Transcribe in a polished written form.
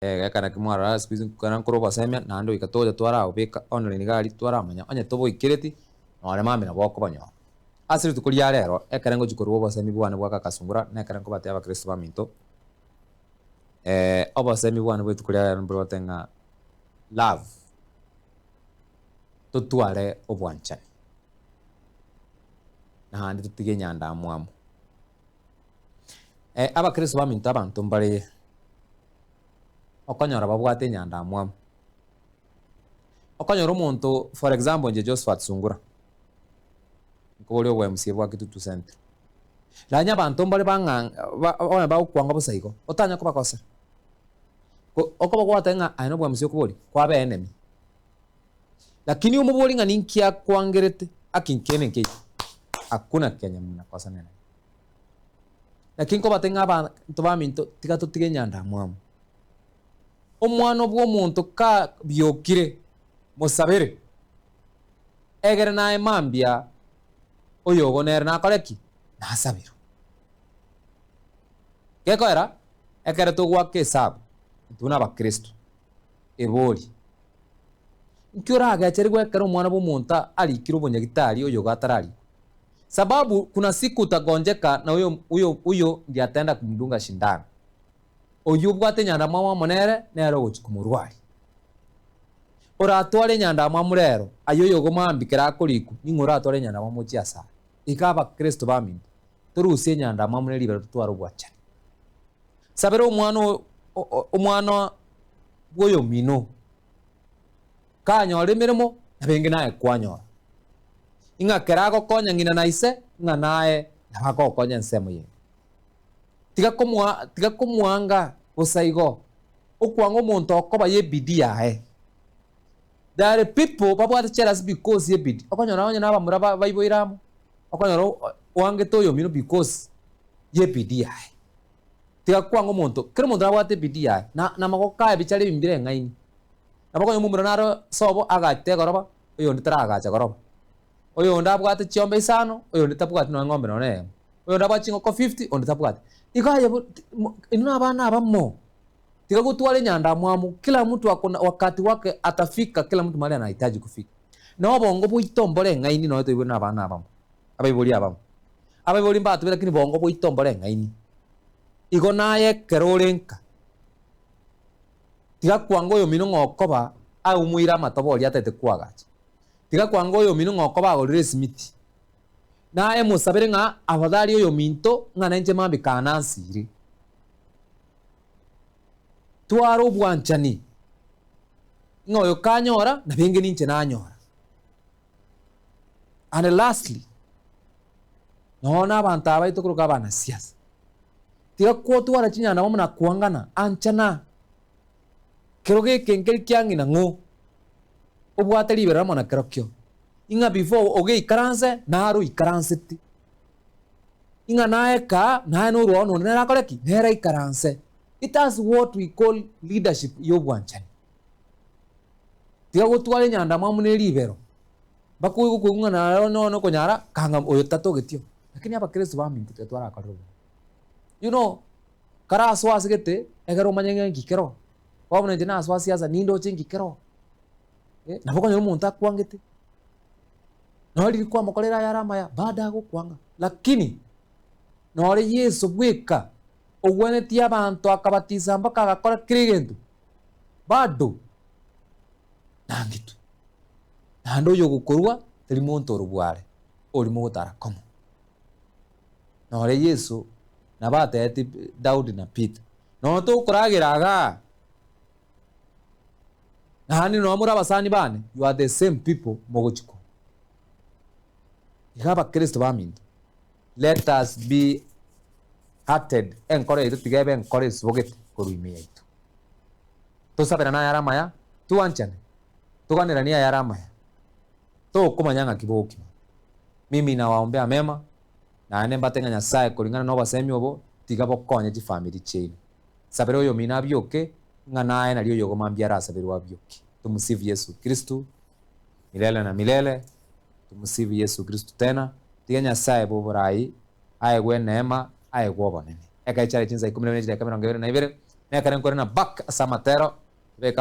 Kana kimwara squeeze kana nkoro baseme nando ikatoja twara obeka online gari twara manya onye tobo ikireti nore mami na boko banyo asiri tukuria rero ekarengo jikoro obosemi bwa kaka sungura na ekarengo bate aba kristo baminto obosemi bwa bwe tukuria mbro tenga love Totware obwanchani na handi tutige endamwamu aba kristo baminto abantu mbare okonyora babwate endamwamu okonyora omonto for example nje Josephat Sungura nkobole obwemusie bwa kitutu center lanya abantu mbare ona bakwanga busaigo otanya kuba kosa okoba gwata nga ayino bwemusie kuboli kwabe enemy lakini umuboli nga ninkia kwangerete akinkene nke akuna Kenya muna kosa nene lakini ko batenga ba ntobaminto tigato tigenya ndamwamu omwana obwo omonto ka byokire musabere egere naye mambia oyogonere nakoreki nasabiro gekoera ekere togwaka esabu tuna abakristo ebori nkiora agachere gwekera omwana bw'omonto alikire obonyagitari oyo gatarari sababu kuna siku utagonjeka na uyo ndiye ataenda kumdunga shindano oyu bwate endamwamu monere nero gochikumurwari oratware endamwamu rero ayoyo gomambikira akoriku ningora atware endamwamu chiasa ikaba kristo baminto turusie endamwamu neribero tutwara obwachani sabera omwana bwoyo mino kanyora emirimo nabenge naye kwanyora inga kerago konya ngina naise nga naye nabako konya nsemo ye tiga kumwanga osaigo okwanga omonto okoba yebidi yae there are people babwate cheras because yebidi okonyora onye naba muraba baiboiramo okonyora wange toyo mino because yebidi yae tiga kwanga omonto kero omonto abwate bidi yae na magoka ebichare bimbire ngaini nabakonyo mumura naro sobo agate goroba oyo nditara agacha goroba oyo ndabwate chiombe isano oyo nditabwate no ngombe none oyo ndabachingo ko 50 ondo tabwate ikaye inuna abana abamo tiga gutwale endamwamu kila mtu akona wakati wake atafika kila mtu mahali anahitaji kufika na bongo bwitombole ngaini no to ibona abana abamo abaiboli mbatu lakini bongo bwitombole ngaini igo naye kerolenka tiga kwanga oyo mino ngokoba au muira matoboli atete kwagacha tiga kwanga oyo mino ngokoba agorire simiti naye musabire nga abadari oyo minto nga nenche mambi kanansiri twara obwanchani nga oyo kanyora na benge ninche nanyora and lastly nona abantu abaito kuruka abana siasa tiga kwotwara chinyana bamuna kwangana anchana keroge kenkeri kyangina ngo obwate libera mona kerokyo inga before oge ikaranse naru ikaranseti inga naeka nae no ruono nera koreki nera ikaranse it is what we call leadership yobwanchani tiga gutwara endamwamu ne libero bakuyu kugunga na no konyara kanga oyo tatogetio lakini abakristo baminto tetwara akaroro you know kara aswasgete egero manyenge ngikero wabona jina aswasiasa nindo chingikero naboko nyo muntu akwangete nori kwa makolera yarama ya baada gukwanga lakini nori Yesu bweka ogwene tia abantu akabatiza mpaka agakora kirigento bado nangitu nando yo gukorwa teri muntu rubware ori mu gutara komo nori Yesu nabate ati Daudi na Peter no to kuragiraga nahani no amura basani bane you are the same people mogochiko igaba Kristo baminto let us be hearted enkore tigebe enkore sbogete koruime yetu tosabera na yarama ya tuanchane tuganira ni yarama ya to kumanyanga kiboki mimi nawaombea mema na ane mbatenga Nyasaye kulingana no basemi obo tigabo konye ji family chenu sabero yo mina byoke nga naye naliyo yogo mambia rasabirwa byoke tumusifu Yesu Kristo milele na milele tumusifu Yesu Kristo tena tiga Nyasaye boborai aye gwe neema aye gwo bonene eka ichare chinza 12 na ibere nekare nkore na back samatero beka